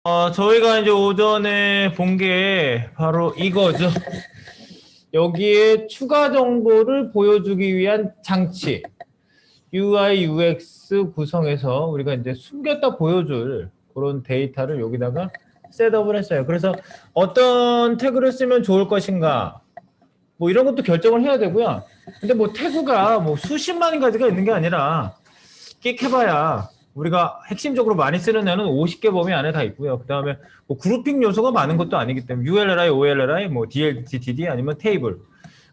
저희가 이제 오전에 본 게 바로 이거죠. 여기에 추가 정보를 보여주기 위한 장치. UI, UX 구성해서 우리가 이제 숨겼다 보여줄 그런 데이터를 여기다가 셋업을 했어요. 그래서 어떤 태그를 쓰면 좋을 것인가. 뭐 이런 것도 결정을 해야 되고요. 근데 뭐 태그가 뭐 수십만 가지가 있는 게 아니라 끽 해봐야 우리가 핵심적으로 많이 쓰는 애는 50개 범위 안에 다 있고요. 그 다음에 뭐 그룹핑 요소가 많은 것도 아니기 때문에 ULLI, OLLI, 뭐 DLTTD 아니면 테이블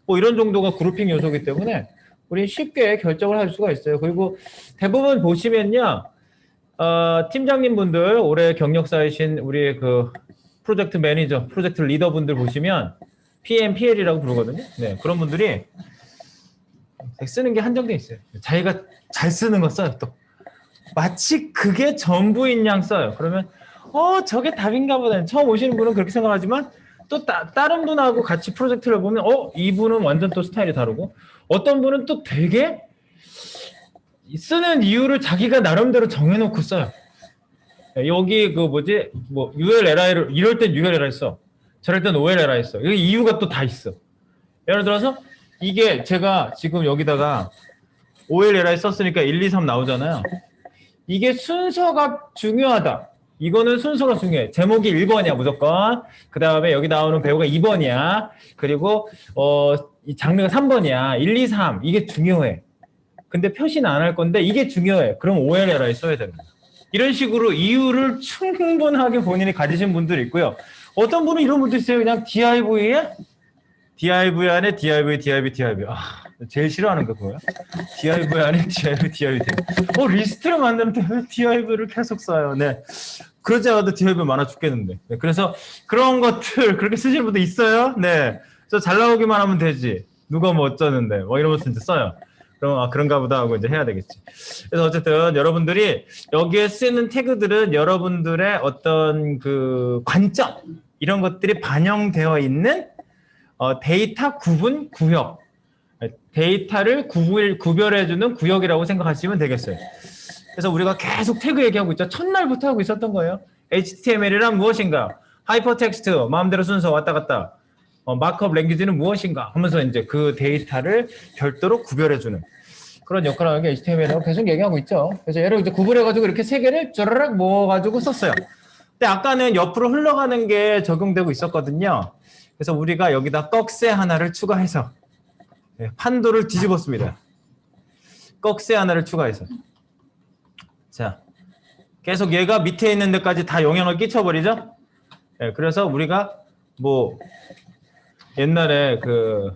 뭐 이런 정도가 그룹핑 요소이기 때문에 우리 쉽게 결정을 할 수가 있어요. 그리고 대부분 보시면요, 팀장님 분들 올해 경력 쌓이신 우리 그 프로젝트 매니저, 프로젝트 리더분들 보시면 PM, PL이라고 부르거든요. 네, 그런 분들이 쓰는 게 한정돼 있어요. 자기가 잘 쓰는 거 써요. 또 마치 그게 전부인 양 써요. 그러면 저게 답인가 보다. 처음 오시는 분은 그렇게 생각하지만 또 다른 분하고 같이 프로젝트를 보면 이분은 완전 또 스타일이 다르고 어떤 분은 또 되게 쓰는 이유를 자기가 나름대로 정해놓고 써요. 여기 그 뭐지 뭐 ULLI를 이럴 땐 ULLI 써. 저럴 땐 OLLI 써. 이 이유가 또 다 있어. 예를 들어서 이게 제가 지금 여기다가 OLLI 썼으니까 1, 2, 3 나오잖아요. 이게 순서가 중요하다. 이거는 순서가 중요해. 제목이 1번이야 무조건. 그 다음에 여기 나오는 배우가 2번이야. 그리고 이 장르가 3번이야. 1, 2, 3 이게 중요해. 근데 표시는 안 할 건데 이게 중요해. 그럼 OLLI 써야 됩니다. 이런 식으로 이유를 충분하게 본인이 가지신 분들이 있고요. 어떤 분은 이런 분도 있어요. 그냥 DIV에 DIV 안에 DIV, DIV, DIV. 제일 싫어하는 거 뭐야? DIV 안에 DIV, DIV. 리스트를 만드는데 왜 DIV를 계속 써요? 네. 그러지 않아도 DIV 많아 죽겠는데. 네. 그래서 그런 것들 그렇게 쓰시는 분도 있어요. 네. 저 잘 나오기만 하면 되지. 누가 뭐 어쩌는데. 뭐 이러면서 이제 써요. 그럼 그런가 보다 하고 이제 해야 되겠지. 그래서 어쨌든 여러분들이 여기에 쓰는 태그들은 여러분들의 어떤 그 관점 이런 것들이 반영되어 있는 데이터 구분 구역. 데이터를 구별해주는 구역이라고 생각하시면 되겠어요. 그래서 우리가 계속 태그 얘기하고 있죠. 첫날부터 하고 있었던 거예요. HTML이란 무엇인가? 하이퍼텍스트, 마음대로 순서 왔다 갔다. 마크업 랭귀지는 무엇인가? 하면서 이제 그 데이터를 별도로 구별해주는 그런 역할을 하는 게 HTML이라고 계속 얘기하고 있죠. 그래서 얘를 이제 구분해가지고 이렇게 세 개를 쩌르륵 모아가지고 썼어요. 근데 아까는 옆으로 흘러가는 게 적용되고 있었거든요. 그래서 우리가 여기다 떡새 하나를 추가해서 판도를 뒤집었습니다. 꺽쇠 하나를 추가해서. 자, 계속 얘가 밑에 있는 데까지 다 영향을 끼쳐버리죠? 그래서 우리가 뭐 옛날에 그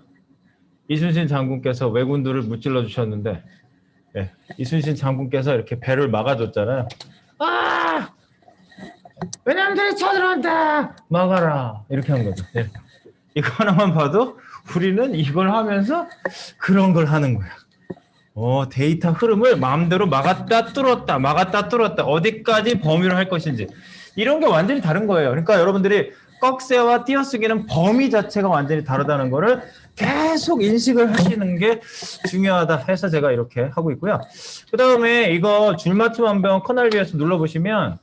이순신 장군께서 왜군들을 무찔러 주셨는데 이순신 장군께서 이렇게 배를 막아줬잖아요. 왜냐면들이 쳐들어온다! 막아라! 이렇게 한 거죠. 이거 하나만 봐도 우리는 이걸 하면서 그런 걸 하는 거야. 데이터 흐름을 마음대로 막았다 뚫었다 어디까지 범위로 할 것인지 이런 게 완전히 다른 거예요. 그러니까 여러분들이 꺽쇠와 띄어쓰기는 범위 자체가 완전히 다르다는 거를 계속 인식을 하시는 게 중요하다 해서 제가 이렇게 하고 있고요. 그 다음에 이거 줄맞춤 한번 커널비에서 눌러보시면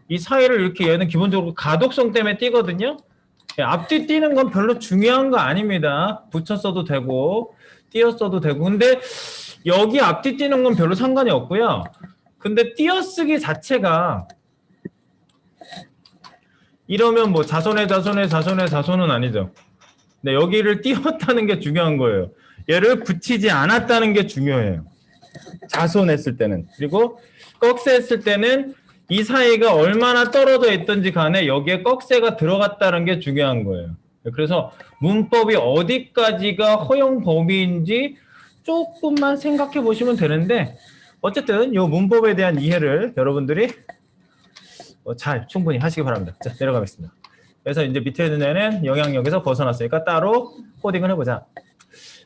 이 사이를 이렇게 얘는 기본적으로 가독성 때문에 띄거든요. 앞뒤 띄는 건 별로 중요한 거 아닙니다. 붙여 써도 되고 띄어 써도 되고 근데 여기 앞뒤 띄는 건 별로 상관이 없고요. 근데 띄어쓰기 자체가 이러면 뭐 자손은 아니죠. 네, 여기를 띄웠다는 게 중요한 거예요. 얘를 붙이지 않았다는 게 중요해요. 자손했을 때는. 그리고 꺽쇠했을 때는 이 사이가 얼마나 떨어져 있든지 간에 여기에 꺽쇠가 들어갔다는 게 중요한 거예요. 그래서 문법이 어디까지가 허용 범위인지 조금만 생각해 보시면 되는데 어쨌든 이 문법에 대한 이해를 여러분들이 잘 충분히 하시기 바랍니다. 자, 내려가겠습니다. 그래서 이제 밑에 있는 애는 영향력에서 벗어났으니까 따로 코딩을 해보자.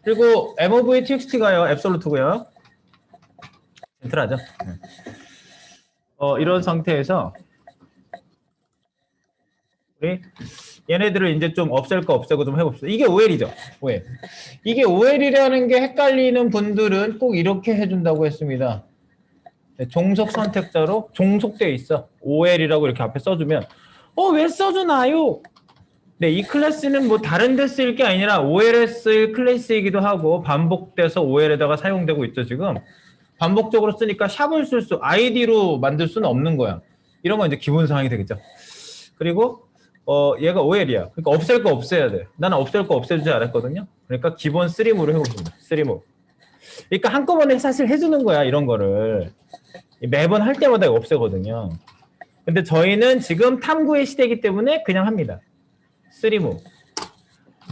그리고 MOV TXT가요, 앱솔루트고요. 센트라죠. 이런 상태에서 우리 얘네들을 이제 좀 없앨 거 없애고 좀 해봅시다. 이게 OL이죠. OL. 이게 OL이라는 게 헷갈리는 분들은 꼭 이렇게 해준다고 했습니다. 종속 선택자로 종속되어 있어. OL이라고 이렇게 앞에 써주면 왜 써주나요? 네, 이 클래스는 뭐 다른 데 쓰일 게 아니라 OL에 쓰일 클래스이기도 하고 반복돼서 OL에다가 사용되고 있죠, 지금. 반복적으로 쓰니까 샵을 쓸 수, ID로 만들 수는 없는 거야. 이런 건 이제 기본 사항이 되겠죠. 그리고 얘가 OL이야. 그러니까 없앨 거 없애야 돼. 나는 없앨 거 없애주지 않았거든요. 그러니까 기본 3모로 해보겠습니다. 3모. 그러니까 한꺼번에 사실 해주는 거야, 이런 거를. 매번 할 때마다 없애거든요. 근데 저희는 지금 탐구의 시대이기 때문에 그냥 합니다. 3모.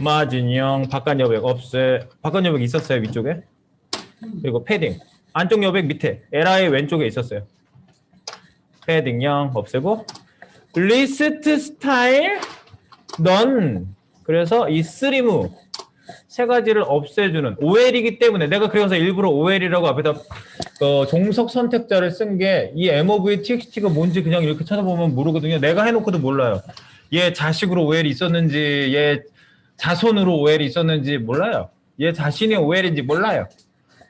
마진형, 바깥 여백 없애. 바깥 여백 있었어요, 위쪽에. 그리고 패딩. 안쪽 여백 밑에. LI 왼쪽에 있었어요. 패딩 0 없애고. 리스트 스타일 넌. 그래서 이 3모. 세 가지를 없애주는 OL이기 때문에 내가 그래서 일부러 OL이라고 앞에다 종속 선택자를 쓴 게 이 MOV TXT가 뭔지 그냥 이렇게 찾아보면 모르거든요. 내가 해놓고도 몰라요. 얘 자식으로 OL이 있었는지 얘 자손으로 OL이 있었는지 몰라요. 얘 자신이 OL인지 몰라요.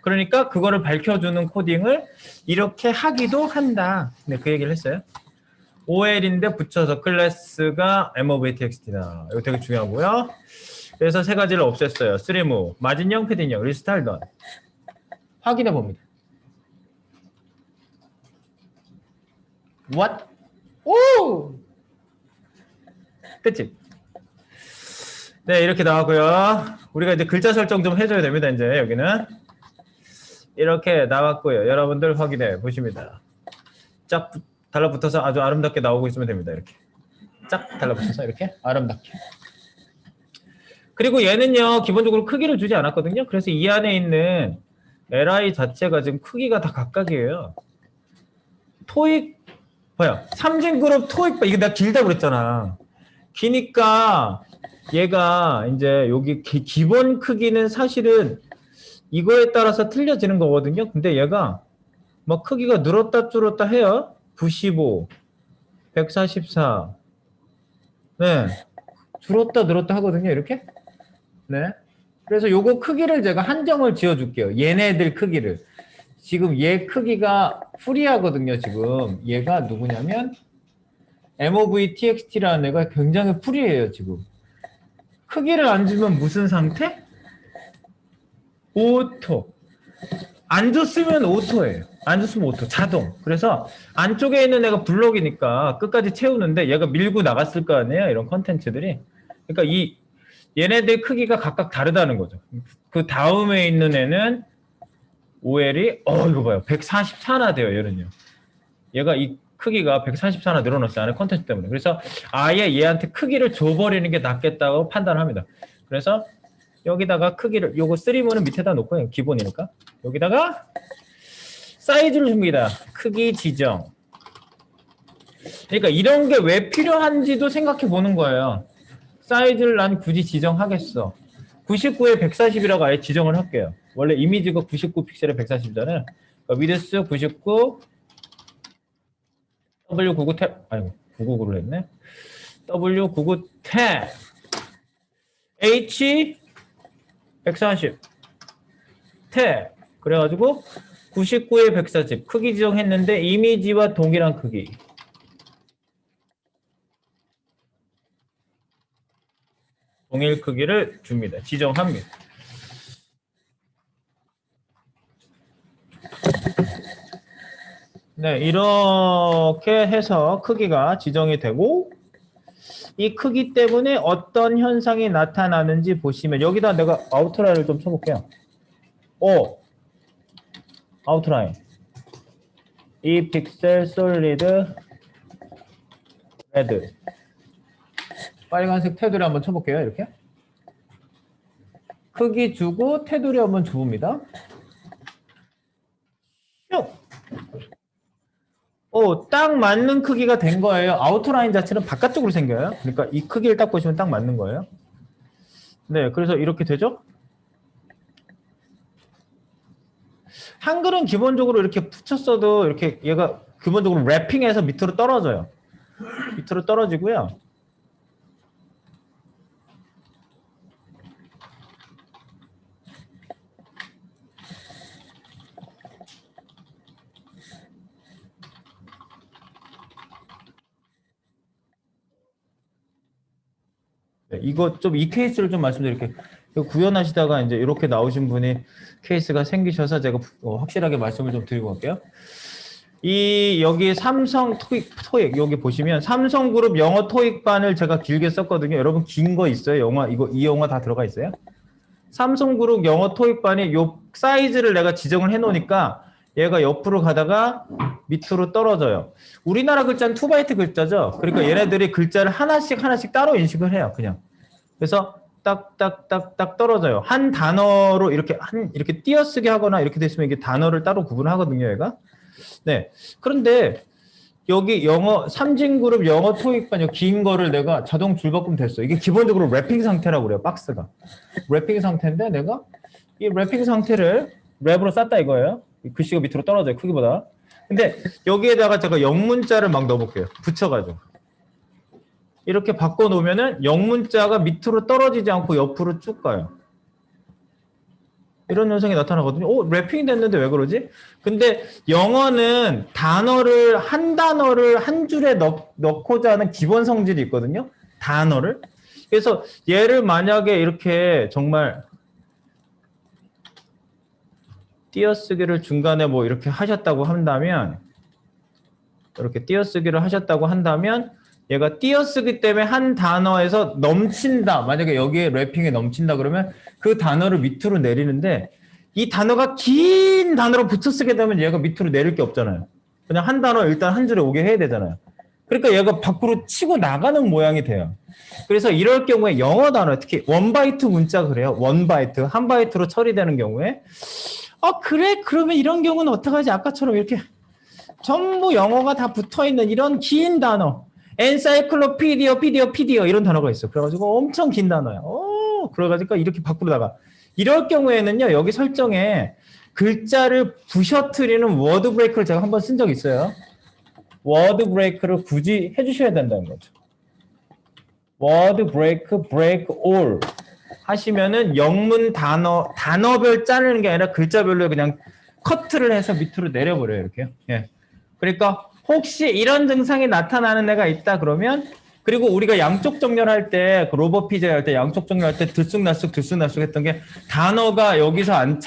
그러니까 그거를 밝혀주는 코딩을 이렇게 하기도 한다. 네, 그 얘기를 했어요. OL인데 붙여서 클래스가 MOV TXT다. 이거 되게 중요하고요. 그래서 세 가지를 없앴어요. 3모, 마진형, 패딩형, 리스타일 던. 확인해 봅니다. What? 오! 그치? 네, 이렇게 나왔고요. 우리가 이제 글자 설정 좀 해줘야 됩니다. 이제 여기는 이렇게 나왔고요. 여러분들 확인해 보십니다. 쫙 달라붙어서 아주 아름답게 나오고 있으면 됩니다. 이렇게 쫙 달라붙어서 이렇게 아름답게. 그리고 얘는요, 기본적으로 크기를 주지 않았거든요. 그래서 이 안에 있는 li 자체가 지금 크기가 다 각각이에요. 토익, 뭐야, 삼진그룹 토익, 이거 내가 길다고 그랬잖아. 기니까 얘가 이제 여기 기본 크기는 사실은 이거에 따라서 틀려지는 거거든요. 근데 얘가 뭐 크기가 늘었다 줄었다 해요. 95, 144. 네. 줄었다 늘었다 하거든요. 이렇게. 네. 그래서 요거 크기를 제가 한정을 지어줄게요. 얘네들 크기를. 지금 얘 크기가 프리하거든요. 지금 얘가 누구냐면 MOV TXT라는 애가 굉장히 프리해요. 지금 크기를 안 주면 무슨 상태? 오토. 안 줬으면 오토예요. 안 줬으면 오토. 자동. 그래서 안쪽에 있는 애가 블록이니까 끝까지 채우는데 얘가 밀고 나갔을 거 아니에요. 이런 컨텐츠들이. 그러니까 이 얘네들 크기가 각각 다르다는 거죠. 그 다음에 있는 애는 OL이 이거 봐요. 144나 돼요. 얘는요. 얘가 이 크기가 144나 늘어났어요. 안에 컨텐츠 때문에. 그래서 아예 얘한테 크기를 줘버리는 게 낫겠다고 판단합니다. 그래서 여기다가 크기를 요거 3모는 밑에다 놓고요. 기본이니까. 여기다가 사이즈를 줍니다. 크기 지정. 그러니까 이런 게 왜 필요한지도 생각해 보는 거예요. 사이즈를 난 굳이 지정하겠어. 99에 140이라고 아예 지정을 할게요. 원래 이미지가 99픽셀에 140이잖아요. 그러니까 위드스 99, W99 탭, 아이고 999를 했네. W99 탭, H 140 탭. 그래가지고 99에 140 크기 지정했는데 이미지와 동일한 크기. 동일 크기를 줍니다. 지정합니다. 네, 이렇게 해서 크기가 지정이 되고 이 크기 때문에 어떤 현상이 나타나는지 보시면 여기다 내가 아웃라인을 좀 쳐볼게요. 아웃라인. 이 픽셀 솔리드 레드. 빨간색 테두리 한번 쳐볼게요. 이렇게. 크기 주고 테두리 한번 줍니다. 딱 맞는 크기가 된 거예요. 아웃라인 자체는 바깥쪽으로 생겨요. 그러니까 이 크기를 딱 보시면 딱 맞는 거예요. 네, 그래서 이렇게 되죠. 한글은 기본적으로 이렇게 붙였어도 이렇게 얘가 기본적으로 랩핑해서 밑으로 떨어져요. 밑으로 떨어지고요. 네, 이거 좀 이 케이스를 좀 말씀드릴게요. 구현하시다가 이제 이렇게 나오신 분이 케이스가 생기셔서 제가 확실하게 말씀을 좀 드리고 갈게요. 이 여기 삼성 토익 여기 보시면 삼성그룹 영어 토익반을 제가 길게 썼거든요. 여러분 긴 거 있어요? 영화 이거 이 영화 다 들어가 있어요? 삼성그룹 영어 토익반이 요 사이즈를 내가 지정을 해 놓으니까 얘가 옆으로 가다가 밑으로 떨어져요. 우리나라 글자는 2바이트 글자죠. 그러니까 얘네들이 글자를 하나씩 따로 인식을 해요. 그냥. 그래서 딱딱딱딱 떨어져요. 한 단어로 이렇게 띄어쓰기 하거나 이렇게 됐으면 이게 단어를 따로 구분하거든요, 얘가. 네. 그런데 여기 영어 삼진그룹 영어 토익반 긴 거를 내가 자동 줄바꿈 됐어. 이게 기본적으로 랩핑 상태라고 그래요. 박스가 랩핑 상태인데 내가 이 랩핑 상태를 랩으로 쌌다 이거예요. 글씨가 밑으로 떨어져요. 크기보다. 근데 여기에다가 제가 영문자를 막 넣어볼게요. 붙여가지고 이렇게 바꿔놓으면은 영문자가 밑으로 떨어지지 않고 옆으로 쭉 가요. 이런 현상이 나타나거든요. 랩핑이 됐는데 왜 그러지? 근데 영어는 한 단어를 한 줄에 넣고자 하는 기본 성질이 있거든요. 단어를. 그래서 얘를 만약에 이렇게 정말 띄어쓰기를 중간에 뭐 이렇게 하셨다고 한다면 얘가 띄어쓰기 때문에 한 단어에서 넘친다. 만약에 여기에 랩핑이 넘친다 그러면 그 단어를 밑으로 내리는데 이 단어가 긴 단어로 붙여 쓰게 되면 얘가 밑으로 내릴 게 없잖아요. 그냥 한 단어 일단 한 줄에 오게 해야 되잖아요. 그러니까 얘가 밖으로 치고 나가는 모양이 돼요. 그래서 이럴 경우에 영어 단어, 특히 원바이트 문자 그래요. 원바이트, 한 바이트로 처리되는 경우에 그래? 그러면 이런 경우는 어떡하지? 아까처럼 이렇게 전부 영어가 다 붙어있는 이런 긴 단어 엔사이클로피디어 피디어 이런 단어가 있어. 그래가지고 엄청 긴 단어야. 그래가지고 이렇게 밖으로다가 이럴 경우에는요. 여기 설정에 글자를 부셔뜨리는 워드 브레이크를 제가 한번 쓴 적이 있어요. 워드 브레이크를 굳이 해주셔야 된다는 거죠. 워드 브레이크, 브레이크 올 하시면은 영문 단어별 자르는 게 아니라 글자별로 그냥 커트를 해서 밑으로 내려버려요. 이렇게요. 예. 그러니까 혹시 이런 증상이 나타나는 애가 있다 그러면 그리고 우리가 양쪽 정렬할 때 로버 피제 할 때 양쪽 정렬할 때 들쑥날쑥 했던 게 단어가 여기서 안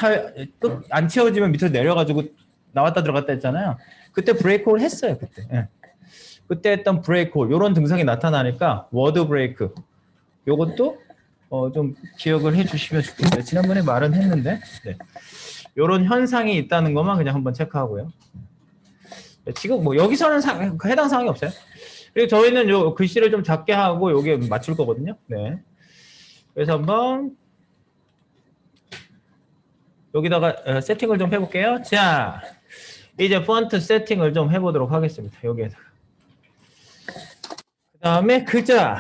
채워지면 밑으로 내려가지고 나왔다 들어갔다 했잖아요. 그때 브레이크홀 했어요. 그때. 예. 그때 했던 브레이크홀 이런 증상이 나타나니까 워드 브레이크 요것도 좀 기억을 해주시면 좋겠어요. 지난번에 말은 했는데 이런 현상이 있다는 것만 그냥 한번 체크하고요. 지금 뭐 여기서는 해당 사항이 없어요. 그리고 저희는 요 글씨를 좀 작게 하고 여기에 맞출 거거든요. 네. 그래서 한번 여기다가 세팅을 좀 해볼게요. 자, 이제 폰트 세팅을 좀 해보도록 하겠습니다. 여기에다가. 그 다음에 글자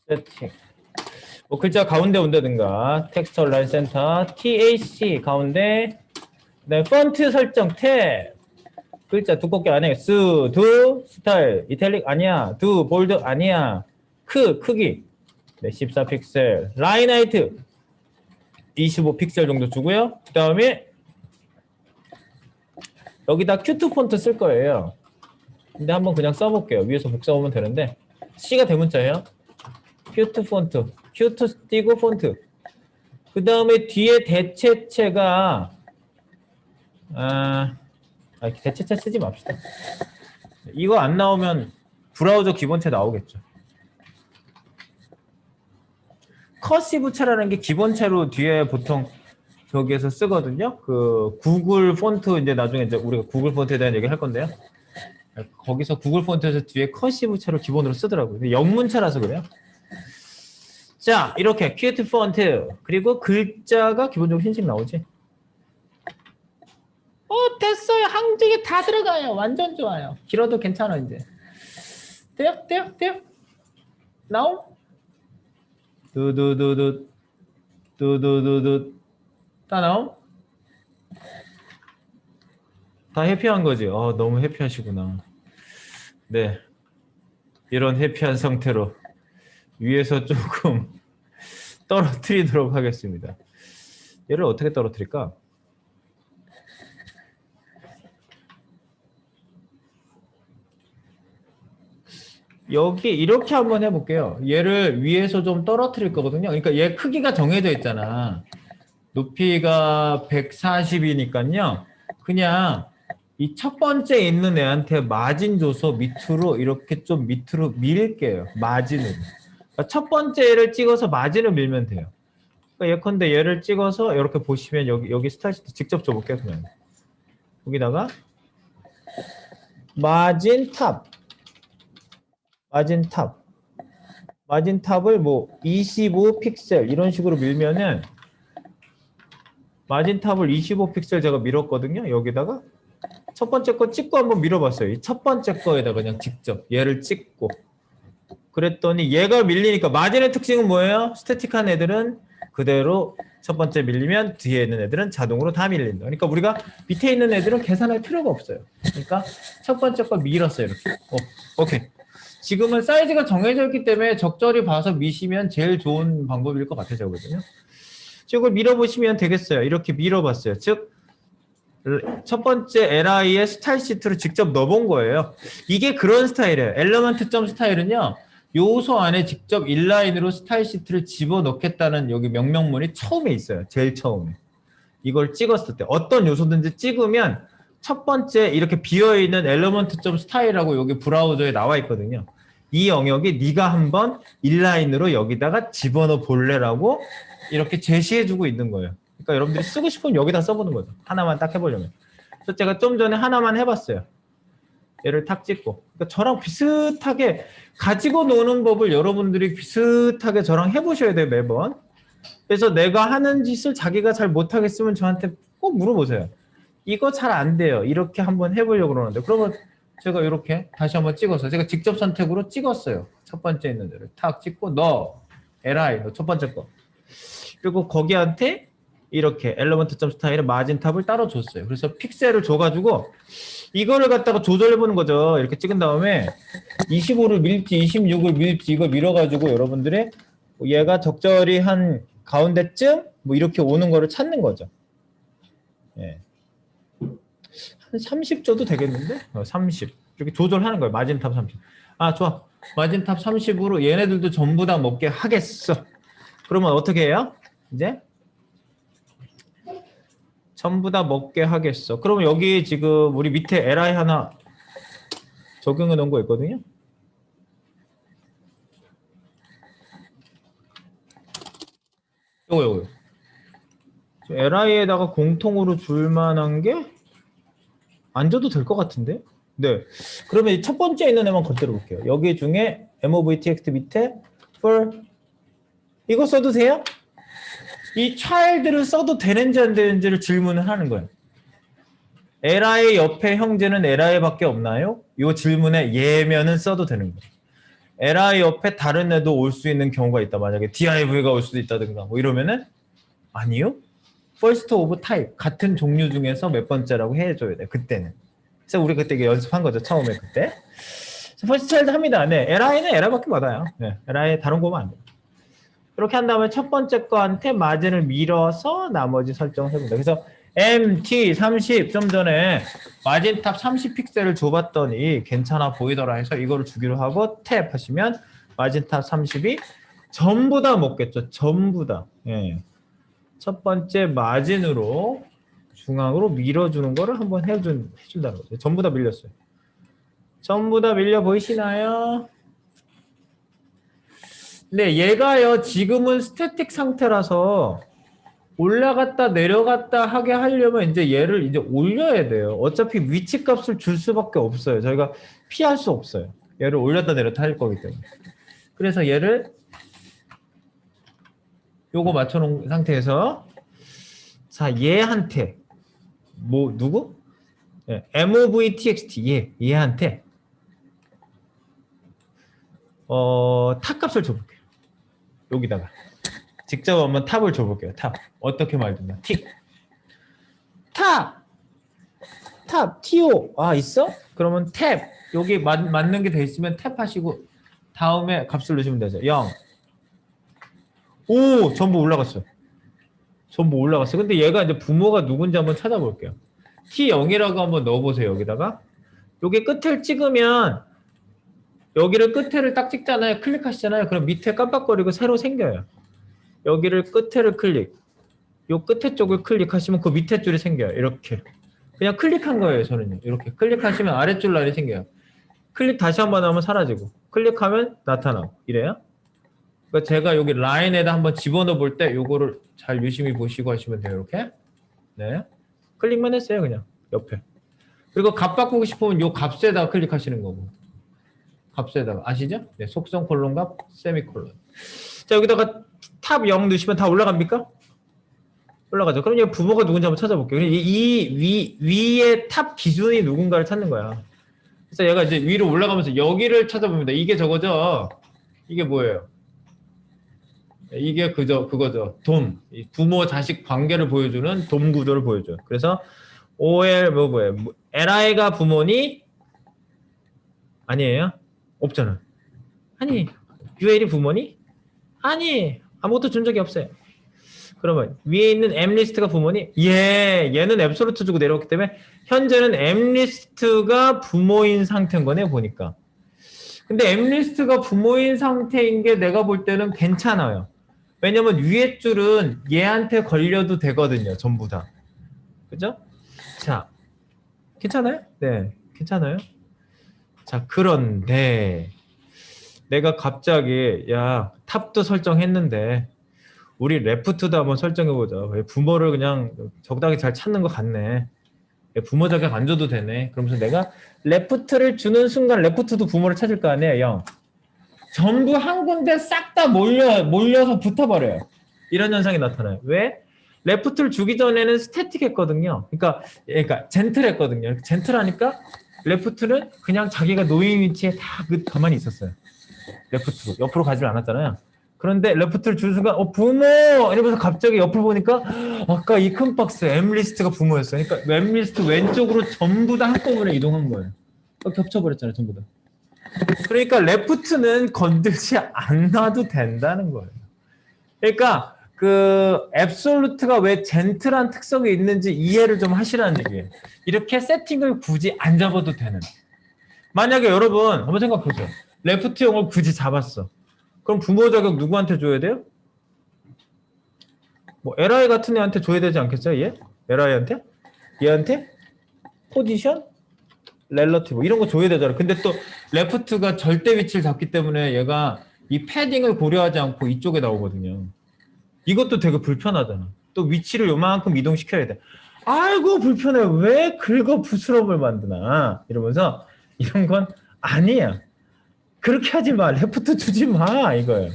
세팅. 뭐 글자 가운데 온다든가 텍스처 라인 센터 TAC 가운데 네, 폰트 설정 탭 글자 두껍게 안 해. 두 스타일 이탈릭 아니야. 두 볼드 아니야. 크기 네, 14픽셀 라인 하이트 25픽셀 정도 주고요. 그 다음에 여기다 큐트 폰트 쓸 거예요. 근데 한번 그냥 써볼게요. 위에서 복사하면 되는데 C가 대문자예요. 큐트 폰트 큐트 띄고 폰트 그 다음에 뒤에 대체체가 대체체 쓰지 맙시다. 이거 안 나오면 브라우저 기본체 나오겠죠. 커시브체라는 게 기본체로 뒤에 보통 저기에서 쓰거든요. 그 구글 폰트 이제 나중에 이제 우리가 구글 폰트에 대한 얘기 할 건데요. 거기서 구글 폰트에서 뒤에 커시브체로 기본으로 쓰더라고요. 근데 영문체라서 그래요. 자, 이렇게 큐트 폰트 그리고 글자가 기본적으로 흰색 나오지. 됐어요. 항쟁에 다 들어가요. 완전 좋아요. 길어도 괜찮아 이제. 돼요? 나오? 두두두두 다 나옴? 다 해피한 거지. 너무 해피하시구나. 네, 이런 해피한 상태로 위에서 조금 떨어뜨리도록 하겠습니다. 얘를 어떻게 떨어뜨릴까? 여기 이렇게 한번 해볼게요. 얘를 위에서 좀 떨어뜨릴 거거든요. 그러니까 얘 크기가 정해져 있잖아. 높이가 140이니까요. 그냥 이 첫 번째 있는 애한테 마진 줘서 밑으로 이렇게 좀 밑으로 밀게요. 마진으로. 그러니까 첫 번째 애를 찍어서 마진을 밀면 돼요. 그러니까 예컨대 얘를 찍어서 이렇게 보시면 여기 스타일시트 직접 줘볼게요. 그냥 여기다가 마진 탑, 마진 탑을 뭐 25 픽셀 이런 식으로 밀면은 마진 탑을 25 픽셀 제가 밀었거든요. 여기다가 첫 번째 거 찍고 한번 밀어봤어요. 이 첫 번째 거에다 그냥 직접 얘를 찍고 그랬더니 얘가 밀리니까 마진의 특징은 뭐예요? 스태틱한 애들은 그대로 첫 번째 밀리면 뒤에 있는 애들은 자동으로 다 밀린다. 그러니까 우리가 밑에 있는 애들은 계산할 필요가 없어요. 그러니까 첫 번째 거 밀었어요. 이렇게. 오케이. 지금은 사이즈가 정해져 있기 때문에 적절히 봐서 미시면 제일 좋은 방법일 것 같아요. 거든요. 이걸 밀어보시면 되겠어요. 이렇게 밀어봤어요. 즉 첫 번째 li의 스타일 시트를 직접 넣어본 거예요. 이게 그런 스타일이에요. 엘리먼트 점 스타일은요. 요소 안에 직접 인라인으로 스타일 시트를 집어넣겠다는 여기 명령문이 처음에 있어요. 제일 처음에. 이걸 찍었을 때 어떤 요소든지 찍으면 첫 번째 이렇게 비어있는 엘리먼트 점 스타일이라고 여기 브라우저에 나와 있거든요. 이 영역이 네가 한번 인라인으로 여기다가 집어넣어 볼래라고 이렇게 제시해주고 있는 거예요. 그러니까 여러분들이 쓰고 싶으면 여기다 써보는 거죠. 하나만 딱 해보려면. 그래서 제가 좀 전에 하나만 해봤어요. 얘를 탁 찍고. 그러니까 저랑 비슷하게 가지고 노는 법을 여러분들이 비슷하게 저랑 해보셔야 돼요. 매번. 그래서 내가 하는 짓을 자기가 잘 못하겠으면 저한테 꼭 물어보세요. 이거 잘 안 돼요. 이렇게 한번 해보려고 그러는데. 그러면 제가 이렇게 다시 한번 찍어서 제가 직접 선택으로 찍었어요. 첫 번째 있는 데를 탁 찍고 너 li 너 첫 번째 거. 그리고 거기한테 이렇게 엘리먼트 점 스타일의 마진 탑을 따로 줬어요. 그래서 픽셀을 줘가지고 이거를 갖다가 조절해보는 거죠. 이렇게 찍은 다음에 25를 밀지 26을 밀지 이거 밀어가지고 여러분들의 얘가 적절히 한 가운데쯤 뭐 이렇게 오는 거를 찾는 거죠. 예. 한 30 줘도 되겠는데? 30 이렇게 조절하는 거예요. 마진 탑 30. 아 좋아. 마진 탑 30으로 얘네들도 전부 다 먹게 하겠어. 그러면 어떻게 해요? 이제 전부 다 먹게 하겠어. 그러면 여기 지금 우리 밑에 li 하나 적용해 놓은 거 있거든요. 요거. li에다가 공통으로 줄 만한 게 안 줘도 될 것 같은데? 네. 그러면 첫 번째 있는 애만 건드려 볼게요. 여기 중에 movtxt 밑에 for 이거 써도 돼요? 이 child를 써도 되는지 안 되는지를 질문을 하는 거예요. li 옆에 형제는 li밖에 없나요? 이 질문에 예면은 써도 되는 거예요. li 옆에 다른 애도 올 수 있는 경우가 있다. 만약에 div가 올 수도 있다든가 뭐 이러면은 아니요. first of type 같은 종류 중에서 몇 번째라고 해줘야 돼. 그때는. 그래서 우리 그때 연습한 거죠. 처음에 그때. first child 합니다. 네, li는 li밖에 받아요. 네, li 다른 거면 안 돼요. 이렇게 한 다음에 첫 번째 거한테 마진을 밀어서 나머지 설정을 해본다. 그래서 MT30 좀 전에 마진 탑 30픽셀을 줘봤더니 괜찮아 보이더라 해서 이거를 주기로 하고 탭 하시면 마진 탑 30이 전부 다 먹겠죠. 전부 다. 예. 첫 번째 마진으로 중앙으로 밀어주는 거를 한번 해준다는 거죠. 전부 다 밀렸어요. 전부 다 밀려 보이시나요? 네, 얘가요, 지금은 스태틱 상태라서 올라갔다 내려갔다 하게 하려면 이제 얘를 이제 올려야 돼요. 어차피 위치 값을 줄 수밖에 없어요. 저희가 피할 수 없어요. 얘를 올렸다 내렸다 할 거기 때문에. 그래서 얘를 요거 맞춰놓은 상태에서 자, 얘한테 뭐 누구? 네, movtxt 얘한테 탑 값을 줘볼게요. 여기다가 직접 한번 탑을 줘볼게요. 탑 어떻게 말든가 틱 탑 TO 있어? 그러면 탭 여기 맞는 게 돼 있으면 탭 하시고 다음에 값을 넣으시면 되죠. 0 오 전부 올라갔어요. 전부 올라갔어요. 근데 얘가 이제 부모가 누군지 한번 찾아볼게요. T0이라고 한번 넣어보세요. 여기다가 여기 끝을 찍으면 여기를 끝에를 딱 찍잖아요. 클릭하시잖아요. 그럼 밑에 깜빡거리고 새로 생겨요. 여기를 끝에를 클릭. 요 끝에 쪽을 클릭하시면 그 밑에 줄이 생겨요. 이렇게. 그냥 클릭한 거예요, 저는요. 이렇게 클릭하시면 아래줄 라인이 생겨요. 클릭 다시 한번 하면 사라지고, 클릭하면 나타나고, 이래요. 그러니까 제가 여기 라인에다 한번 집어넣어 볼 때 요거를 잘 유심히 보시고 하시면 돼요. 이렇게. 네. 클릭만 했어요, 그냥. 옆에. 그리고 값 바꾸고 싶으면 요 값에다가 클릭하시는 거고. 값에다가. 아시죠? 네. 속성 콜론 값, 세미콜론. 자, 여기다가 탑 0 넣으시면 다 올라갑니까? 올라가죠. 그럼 얘 부모가 누군지 한번 찾아볼게요. 위에 탑 기준이 누군가를 찾는 거야. 그래서 얘가 이제 위로 올라가면서 여기를 찾아봅니다. 이게 저거죠. 이게 뭐예요? 이게 그거죠. 돔. 부모 자식 관계를 보여주는 돔 구조를 보여줘요. 그래서 OL 뭐예요? LI가 부모니? 아니에요? 없잖아. 아니. UL이 부모니? 아니. 아무것도 준 적이 없어요. 그러면 위에 있는 M리스트가 부모니? 예, 얘는 앱솔루트 주고 내려왔기 때문에 현재는 M리스트가 부모인 상태인 거네 보니까. 근데 M리스트가 부모인 상태인 게 내가 볼 때는 괜찮아요. 왜냐면 위에 줄은 얘한테 걸려도 되거든요. 전부 다. 그죠? 자, 괜찮아요? 네, 괜찮아요. 자, 그런데 내가 갑자기 야, 탑도 설정했는데 우리 레프트도 한번 설정해보자. 왜 부모를 그냥 적당히 잘 찾는 것 같네. 부모 자격 안 줘도 되네. 그러면서 내가 레프트를 주는 순간 레프트도 부모를 찾을 거 아니에요. 0. 전부 한 군데 싹 다 몰려서 붙어버려요. 이런 현상이 나타나요. 왜? 레프트를 주기 전에는 스태틱 했거든요. 그러니까 젠틀 했거든요. 젠틀 하니까 레프트는 그냥 자기가 놓인 위치에 다 가만히 있었어요. 레프트로. 옆으로 가질 않았잖아요. 그런데 레프트를 주는 순간 부모! 이러면서 갑자기 옆을 보니까 아까 이 큰 박스 M리스트가 부모였어요. 그러니까 M리스트 왼쪽으로 전부 다 한꺼번에 이동한 거예요. 겹쳐버렸잖아요. 전부 다. 그러니까 레프트는 건들지 않아도 된다는 거예요. 그러니까 그 앱솔루트가 왜 젠틀한 특성이 있는지 이해를 좀 하시라는 얘기예요. 이렇게 세팅을 굳이 안 잡아도 되는. 만약에 여러분 한번 생각해보세요. 레프트용을 굳이 잡았어. 그럼 부모 자격 누구한테 줘야 돼요? 뭐 LI 같은 애한테 줘야 되지 않겠어요? 얘? LI한테? 얘한테? 포지션? 렐러티브 이런 거 줘야 되잖아. 근데 또 레프트가 절대 위치를 잡기 때문에 얘가 이 패딩을 고려하지 않고 이쪽에 나오거든요. 이것도 되게 불편하잖아. 또 위치를 요만큼 이동시켜야 돼. 아이고 불편해. 왜 긁어 부스럼을 만드나 이러면서 이런 건 아니야. 그렇게 하지 마. 레프트 주지 마. 이거예요.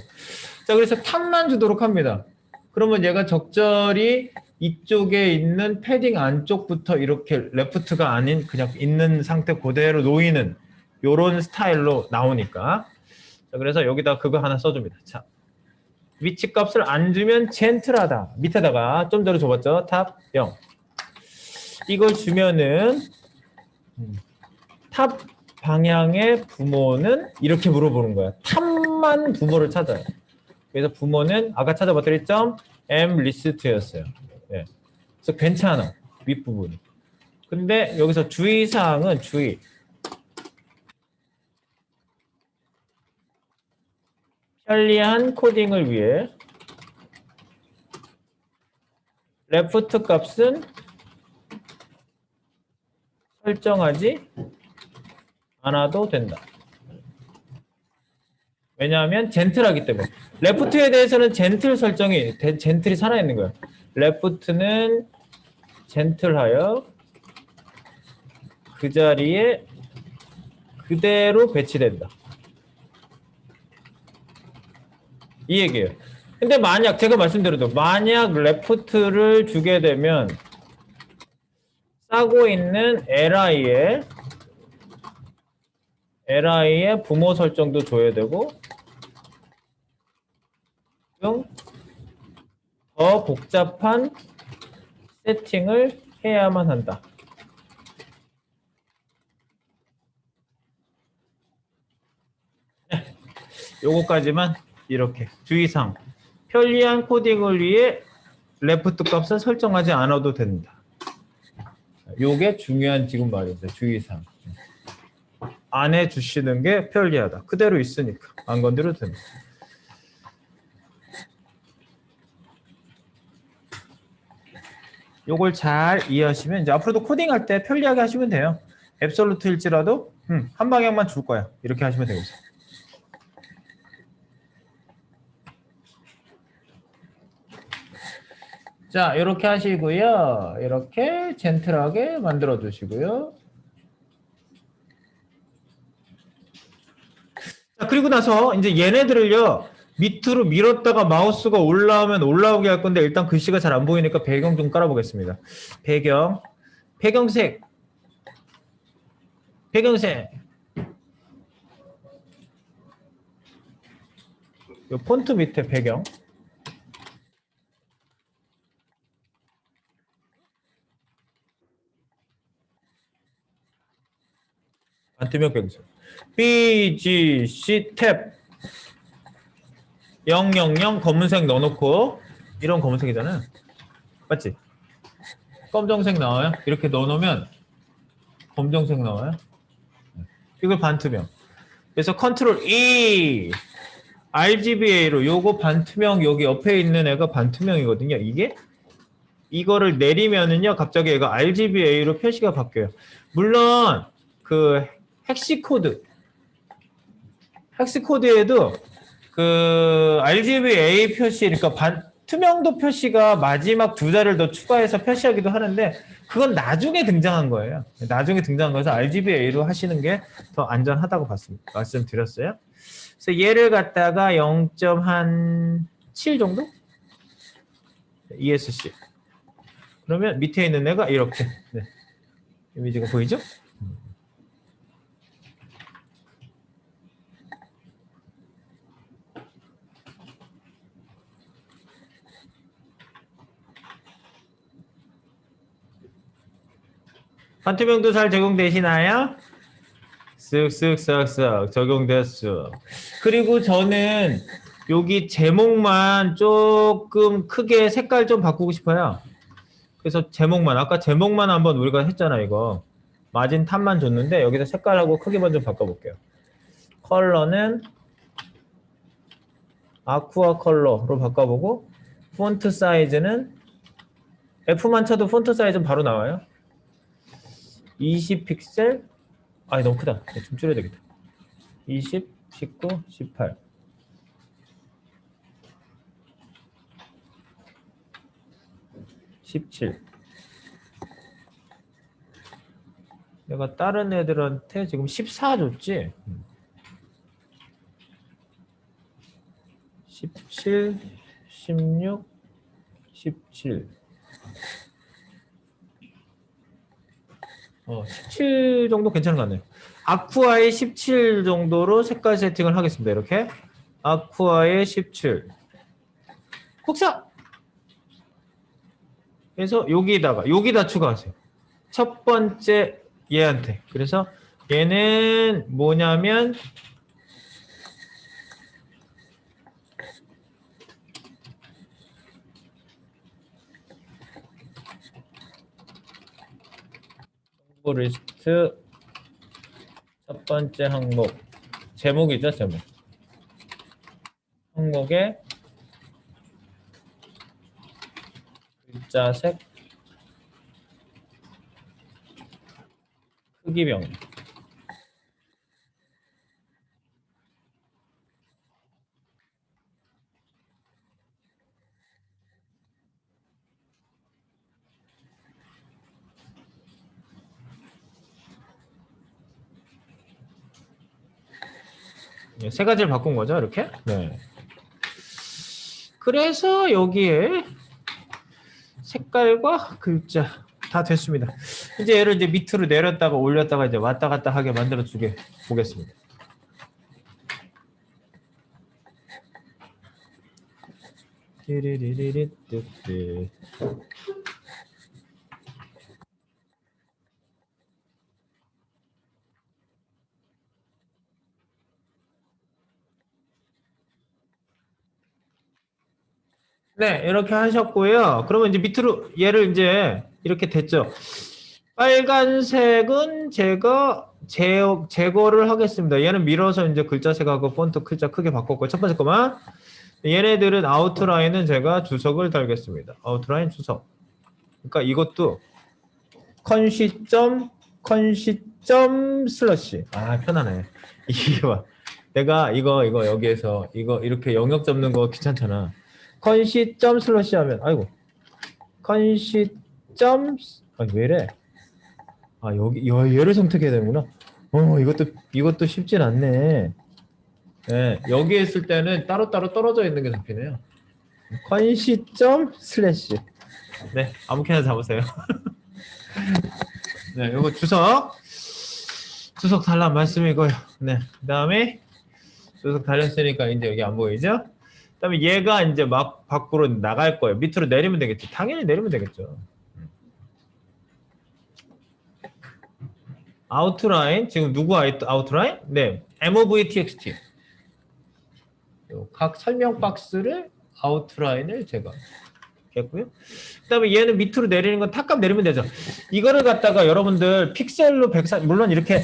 자, 그래서 탑만 주도록 합니다. 그러면 얘가 적절히 이쪽에 있는 패딩 안쪽부터 이렇게 레프트가 아닌 그냥 있는 상태 그대로 놓이는 요런 스타일로 나오니까. 자, 그래서 여기다 그거 하나 써줍니다. 자, 위치 값을 안 주면 젠틀하다. 밑에다가 좀 전에 줘봤죠? 탑 0. 이걸 주면은 탑 방향의 부모는 이렇게 물어보는 거야. 탑만 부모를 찾아요. 그래서 부모는 아까 찾아봤더니 M 리스트였어요. 네. 그래서 괜찮아. 윗부분이. 근데 여기서 주의사항은 주의. 편리한 코딩을 위해 레프트 값은 설정하지 않아도 된다. 왜냐하면 젠틀하기 때문에. 레프트에 대해서는 젠틀 설정이 젠틀이 살아있는 거예요. 레프트는 젠틀하여 그 자리에 그대로 배치된다. 이 얘기예요. 근데 만약 제가 말씀드려도 만약 레프트를 주게 되면 싸고 있는 LI의 부모 설정도 줘야 되고 더 복잡한 세팅을 해야만 한다. 요거까지만 이렇게 주의사항. 편리한 코딩을 위해 레프트 값은 설정하지 않아도 된다. 요게 중요한 지금 말입니다. 주의사항. 안 해주시는 게 편리하다. 그대로 있으니까 안 건드려도 됩니다. 요걸 잘 이해하시면 이제 앞으로도 코딩할 때 편리하게 하시면 돼요. 앱솔루트일지라도 한 방향만 줄 거야. 이렇게 하시면 되겠죠. 자, 이렇게 하시고요. 이렇게 젠틀하게 만들어 주시고요. 자, 그리고 나서 이제 얘네들을요. 밑으로 밀었다가 마우스가 올라오면 올라오게 할 건데 일단 글씨가 잘 안 보이니까 배경 좀 깔아보겠습니다. 배경색. 요 폰트 밑에 배경. 반투명 배경색. BGC 탭 000 검은색 넣어놓고 이런 검은색이잖아요. 맞지? 검정색 나와요. 이렇게 넣어놓으면 검정색 나와요. 이걸 반투명. 그래서 컨트롤 E RGBA로 요거 반투명 여기 옆에 있는 애가 반투명이거든요. 이거를 내리면은요 갑자기 얘가 RGBA로 표시가 바뀌어요. 물론 그 헥스코드에도 그 RGBA 표시 그러니까 투명도 표시가 마지막 두 자리를 더 추가해서 표시하기도 하는데 그건 나중에 등장한 거예요. 나중에 등장한 거여서 RGBA로 하시는 게 더 안전하다고 말씀드렸어요. 그래서 얘를 갖다가 0.7 정도? ESC. 그러면 밑에 있는 애가 이렇게 네. 이미지가 보이죠? 반투명도 잘 적용되시나요? 쓱쓱쓱쓱 적용됐어. 그리고 저는 여기 제목만 조금 크게 색깔 좀 바꾸고 싶어요. 그래서 아까 제목만 한번 우리가 했잖아 이거. 마진 탑만 줬는데 여기서 색깔하고 크기만 좀 바꿔볼게요. 컬러는 아쿠아 컬러로 바꿔보고 폰트 사이즈는 F만 쳐도 폰트 사이즈는 바로 나와요. 20 픽셀? 아 너무 크다. 좀 줄여야 되겠다. 20, 19, 18 17 내가 다른 애들한테 지금 14 줬지? 17, 16, 17 17 정도 괜찮은 것 같네요. 아쿠아의 17 정도로 색깔 세팅을 하겠습니다. 이렇게 아쿠아의 17 국사 그래서 여기다 추가하세요. 첫 번째 얘한테 그래서 얘는 뭐냐면 리스트 첫 번째 항목 제목이죠. 제목 항목에 글자색 크기명 세 가지를 바꾼 거죠. 이렇게 네. 그래서 여기에 색깔과 글자 다 됐습니다. 이제 얘를 이제 밑으로 내렸다가 올렸다가 이제 왔다 갔다 하게 만들어 주게 보겠습니다. 네, 이렇게 하셨고요. 그러면 이제 밑으로 얘를 이제 이렇게 됐죠. 빨간색은 제가 제거를 하겠습니다. 얘는 밀어서 이제 글자색하고 폰트 글자 크게 바꿨고 첫 번째 거만. 얘네들은 아웃라인은 제가 주석을 달겠습니다. 아웃라인 주석. 그러니까 이것도 컨시점 슬러시. 아 편하네. 이게 봐. 내가 이거 여기에서 이거 이렇게 영역 잡는 거 귀찮잖아. 컨시점 슬러시 하면 아이고 컨시점 아 왜래? 아 여기 얘를 선택해야 되는구나. 이것도 쉽진 않네. 네, 여기 있을 때는 따로따로 떨어져 있는 게 잡히네요. 컨시점 슬래시. 네, 아무렇게나 잡으세요. 네, 요거 주석 달란 말씀이고요. 네, 그 다음에 주석 달렸으니까 이제 여기 안 보이죠? 그 다음에 얘가 이제 막 밖으로 나갈 거예요. 밑으로 내리면 되겠죠. 당연히 내리면 되겠죠. 아웃라인, 지금 누구 아웃라인? 네, movtxt. 각 설명 박스를 아웃라인을 제가 했고요. 그다음에 얘는 밑으로 내리는 건 탁값 내리면 되죠. 이거를 갖다가 여러분들 픽셀로 140 물론 이렇게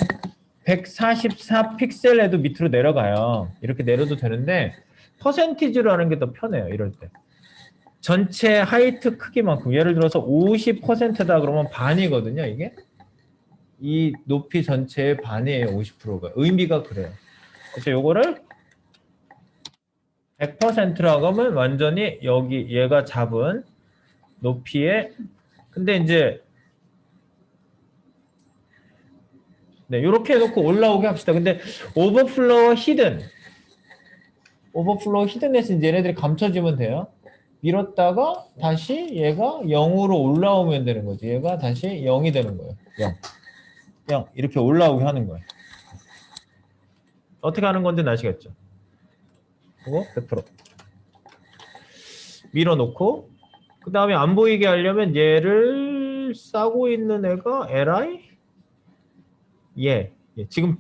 144 픽셀에도 밑으로 내려가요. 이렇게 내려도 되는데 퍼센티지로 하는 게 더 편해요. 이럴 때. 전체 하이트 크기만큼 예를 들어서 50%다 그러면 반이거든요. 이게 이 높이 전체의 반이에요. 50%가 의미가 그래요. 그래서 요거를 100%라고 하면 완전히 여기 얘가 잡은 높이에 근데 이제 네 이렇게 해놓고 올라오게 합시다. 근데 오버플로우 히든에서 이제 얘네들이 감춰지면 돼요. 밀었다가 다시 얘가 0으로 올라오면 되는 거지. 얘가 다시 0이 되는 거예요. 0 이렇게 올라오게 하는 거예요. 어떻게 하는 건지 아시겠죠? 그거 100% 밀어놓고 그 다음에 안 보이게 하려면 얘를 싸고 있는 애가 li? 얘 지금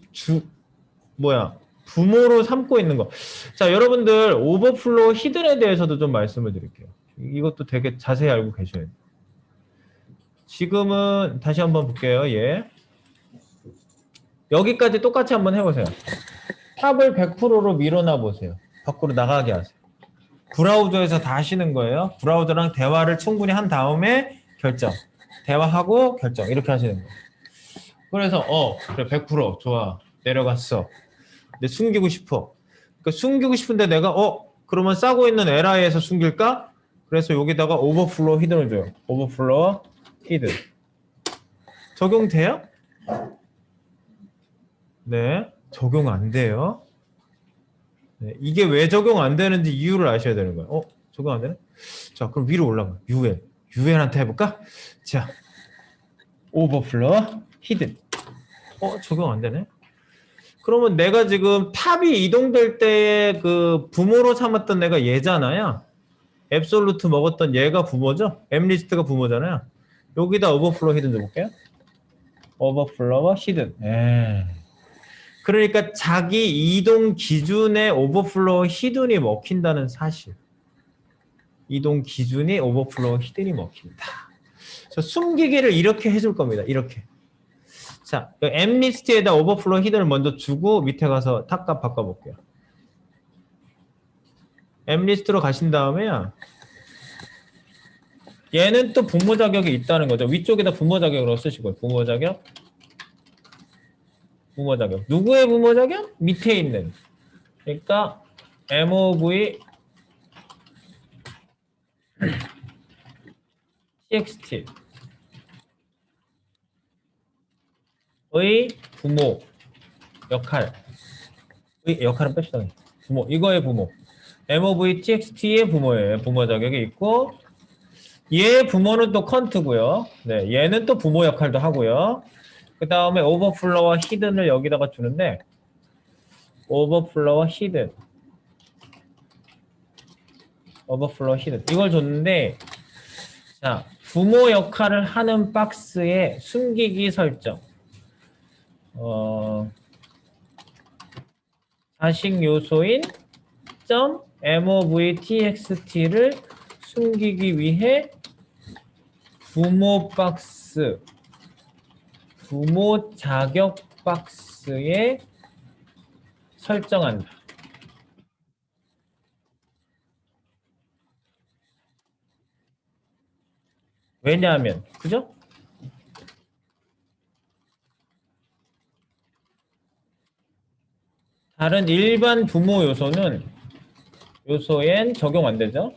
부모로 삼고 있는 거. 자, 여러분들 오버플로우 히든에 대해서도 좀 말씀을 드릴게요. 이것도 되게 자세히 알고 계셔야 돼요. 지금은 다시 한번 볼게요. 얘 여기까지 똑같이 한번 해보세요. 탑을 100%로 밀어놔 보세요. 밖으로 나가게 하세요. 브라우저에서 다 하시는 거예요. 브라우저랑 대화를 충분히 한 다음에 결정. 대화하고 결정. 이렇게 하시는 거예요. 그래서 그래 100% 좋아. 내려갔어. 근데 숨기고 싶어. 그러니까 숨기고 싶은데 내가 그러면 싸고 있는 LI에서 숨길까? 그래서 여기다가 오버플로우 히든을 줘요. 오버플로우 히든. 적용돼요? 네. 적용 안 돼요. 네, 이게 왜 적용 안 되는지 이유를 아셔야 되는 거예요. 적용 안 되네? 자, 그럼 위로 올라가. UL한테 해볼까? 자, 오버플로우 히든. 적용 안 되네? 그러면 내가 지금 탑이 이동될 때의 그 부모로 삼았던 애가 얘잖아요. 앱솔루트 먹었던 얘가 부모죠. 앱리스트가 부모잖아요. 여기다 오버플로우 히든 줘볼게요. 오버플로우 히든. 그러니까 자기 이동 기준의 오버플로우 히든이 먹힌다는 사실. 이동 기준이 오버플로우 히든이 먹힌다. 그래서 숨기기를 이렇게 해줄 겁니다. 이렇게. 자, 앱리스트에다 오버플로우 히든을 먼저 주고 밑에 가서 탑값 바꿔볼게요. 앱리스트로 가신 다음에요. 얘는 또 부모 자격이 있다는 거죠. 위쪽에다 부모 자격으로 쓰시고요. 부모 자격. 누구의 부모 자격? 밑에 있는. 그러니까 mov txt 의 부모 역할의 역할은 뺍시다. 부모 이거의 부모 mov txt의 부모예요. 부모 자격이 있고 얘 부모는 또 컨트고요. 네, 얘는 또 부모 역할도 하고요. 그 다음에 오버플로우와 히든을 여기다가 주는데 오버플로우 히든 이걸 줬는데 자 부모 역할을 하는 박스에 숨기기 설정 자식 요소인 .movtxt를 숨기기 위해 부모 박스 부모 자격 박스에 설정한다. 왜냐하면, 그죠? 다른 일반 부모 요소엔 적용 안 되죠?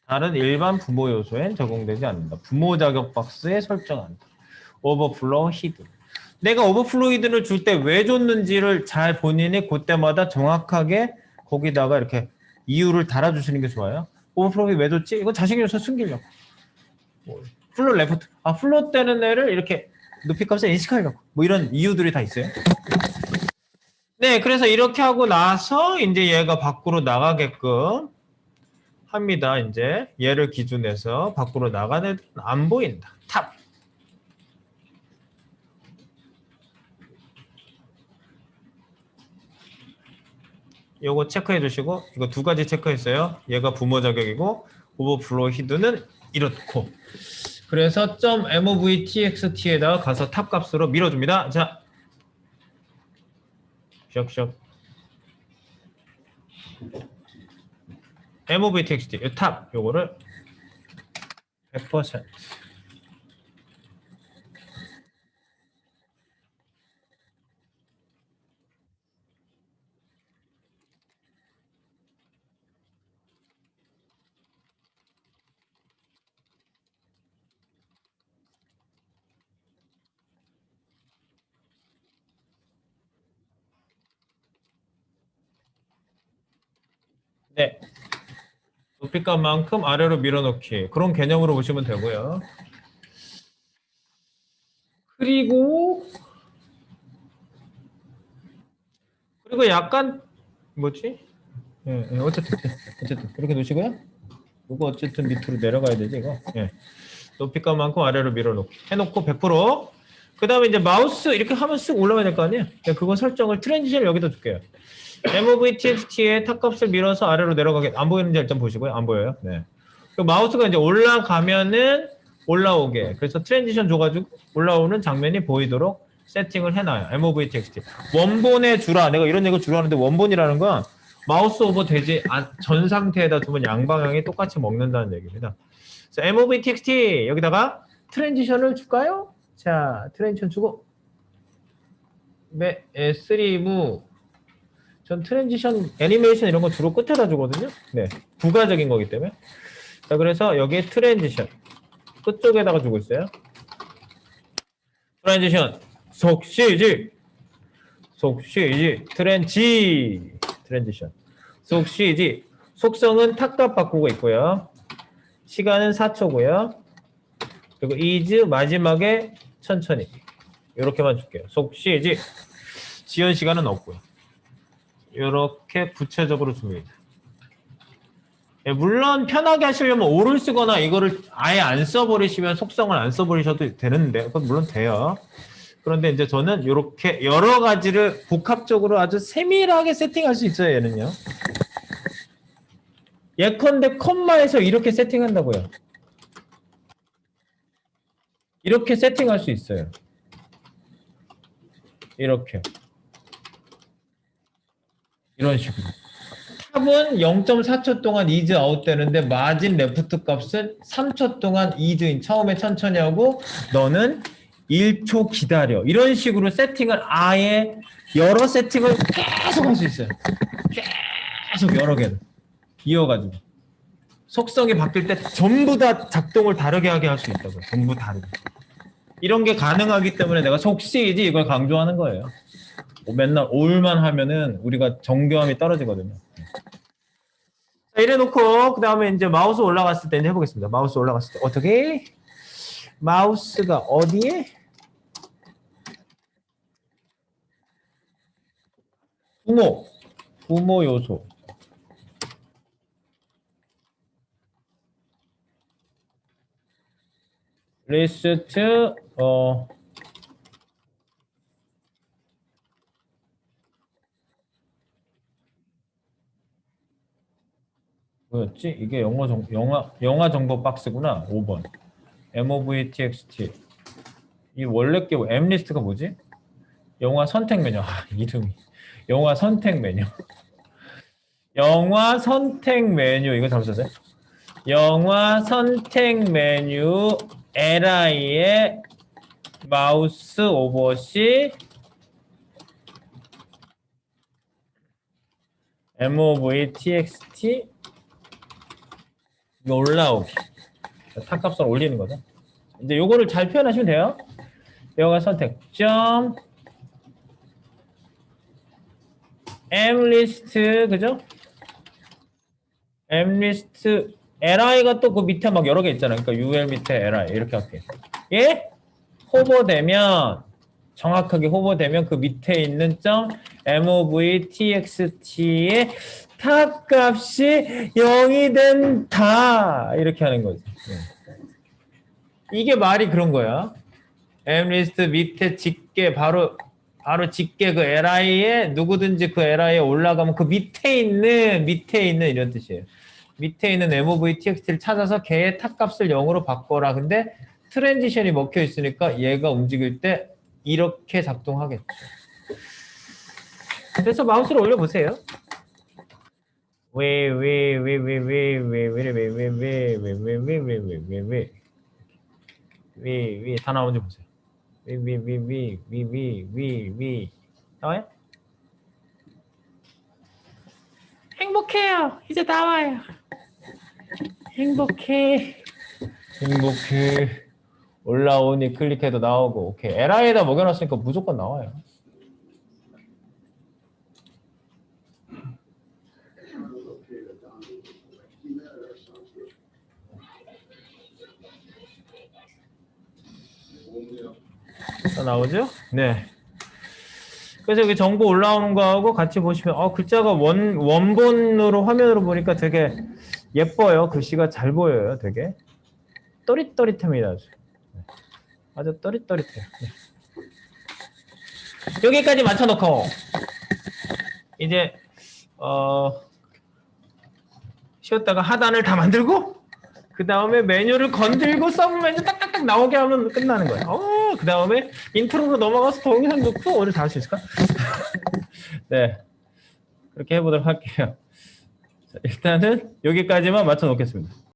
다른 일반 부모 요소엔 적용되지 않는다. 부모 자격 박스에 설정한다. 오버플로우 히든. 내가 오버플로우 히든을 줄 때 왜 줬는지를 잘 본인이 그때마다 정확하게 거기다가 이렇게 이유를 달아주시는 게 좋아요. 오버플로우 히든 왜 줬지? 이거 자식 요소 숨기려고. 플롯 레프트. 플롯 되는 애를 이렇게 높이 값에 인식하려고. 뭐 이런 이유들이 다 있어요. 네, 그래서 이렇게 하고 나서 이제 얘가 밖으로 나가게끔 합니다. 이제 얘를 기준해서 밖으로 나가는 애들은 안 보인다. 탑. 요거 체크해 주시고 이거 두 가지 체크했어요. 얘가 부모 자격이고 오버플로우 히드는 이렇고. 그래서 .movtxt에다가 가서 탑 값으로 밀어줍니다. 자, 슉슉. movtxt 이 탑 요거를 100%. 네. 높이값만큼 아래로 밀어넣기. 그런 개념으로 보시면 되고요. 그리고 약간 뭐지? 예, 어쨌든 그렇게 놓으시고요. 이거 어쨌든 밑으로 내려가야 되지 이거. 예. 높이값만큼 아래로 밀어놓기 해놓고 100%. 그 다음에 이제 마우스 이렇게 하면 쓱 올라가야 될 거 아니에요? 그거 설정을 트랜지션을 여기다 줄게요. movtxt에 탑값을 밀어서 아래로 내려가게. 안 보이는지 일단 보시고요. 안 보여요. 네. 그 마우스가 이제 올라가면은 올라오게. 그래서 트랜지션 줘가지고 올라오는 장면이 보이도록 세팅을 해놔요. movtxt. 원본에 주라. 내가 이런 얘기 주라 하는데 원본이라는 건 마우스 오버 되지 전 상태에다 두면 양방향이 똑같이 먹는다는 얘기입니다. 자, movtxt 여기다가 트랜지션을 줄까요? 자, 트랜지션 주고 S3무 전 트랜지션 애니메이션 이런 거 주로 끝에다 주거든요. 네, 부가적인 거기 때문에. 자, 그래서 여기에 트랜지션 끝쪽에다가 주고 있어요. 트랜지션 속시지 트랜지션 속시지. 속성은 탑값 바꾸고 있고요. 시간은 4초고요. 그리고 is 마지막에 천천히 이렇게만 줄게요. 속시지. 지연 시간은 없고요. 이렇게 구체적으로 줍니다. 예, 물론 편하게 하시려면 오를 쓰거나 이거를 아예 안 써버리시면 속성을 안 써버리셔도 되는데 그건 물론 돼요. 그런데 이제 저는 이렇게 여러 가지를 복합적으로 아주 세밀하게 세팅할 수 있어요. 얘는요. 예컨대 컴마에서 이렇게 세팅한다고요. 이렇게 세팅할 수 있어요. 이렇게. 이런 식으로. 탑은 0.4초 동안 is out 되는데 마진 레프트 값은 3초 동안 is in. 처음에 천천히 하고 너는 1초 기다려. 이런 식으로 세팅을 아예 여러 세팅을 계속 할 수 있어요. 계속 여러 개를 이어가지고. 속성이 바뀔 때 전부 다 작동을 다르게 하게 할 수 있다고요. 전부 다르게. 이런 게 가능하기 때문에 내가 속시이지 이걸 강조하는 거예요. 맨날 올만 하면은 우리가 정교함이 떨어지거든요. 자, 이래 놓고 그 다음에 이제 마우스 올라갔을 때 이제 해보겠습니다. 마우스 올라갔을 때 어떻게? 마우스가 어디에? 부모 요소. 리스트 뭐였지? 이게 영화 정보 박스구나. 5번. movtxt. 이 원래 게 m리스트가 뭐지? 영화 선택 메뉴. 이름이. 영화 선택 메뉴. 영화 선택 메뉴. 이거 잘못 썼어요? 영화 선택 메뉴 li에 마우스 오버시 movtxt 이거 올라오기. 탑값을 올리는 거죠. 이제 요거를 잘 표현하시면 돼요. 영화 선택 점 mlist 그죠? mlist li가 또 그 밑에 막 여러 개 있잖아요. 그러니까 ul 밑에 li 이렇게 할게요. 예? 호버되면 정확하게 호버되면 그 밑에 있는 점 movtxt의 탑값이 0이 된다 이렇게 하는 거지. 이게 말이 그런 거야. mlist 밑에 집게 바로 집게 그 li에 누구든지 그 li에 올라가면 그 밑에 있는 이런 뜻이에요. 밑에 있는 movtxt를 찾아서 걔의 탑값을 0으로 바꿔라. 근데 트랜지션이 먹혀 있으니까 얘가 움직일 때 이렇게 작동하겠죠. 그래서 마우스를 올려보세요. 위 다 나오는지 보세요. 위 나와요? 행복해요. 이제 나와요. 행복해. 올라오니 클릭해도 나오고. 오케이. LI에다 먹여놨으니까 무조건 나와요. 나오죠? 네. 그래서 여기 정보 올라오는 거하고 같이 보시면 글자가 원본으로 화면으로 보니까 되게 예뻐요. 글씨가 잘 보여요. 되게 또릿또릿합니다. 아주 또릿또릿해요. 네. 여기까지 맞춰놓고 이제 쉬었다가 하단을 다 만들고 그 다음에 메뉴를 건들고 서브 메뉴 딱딱딱 나오게 하면 끝나는 거예요. 그 다음에 인트로로 넘어가서 동영상 넣고 오늘 다 할 수 있을까? 네, 그렇게 해보도록 할게요. 자, 일단은 여기까지만 맞춰 놓겠습니다.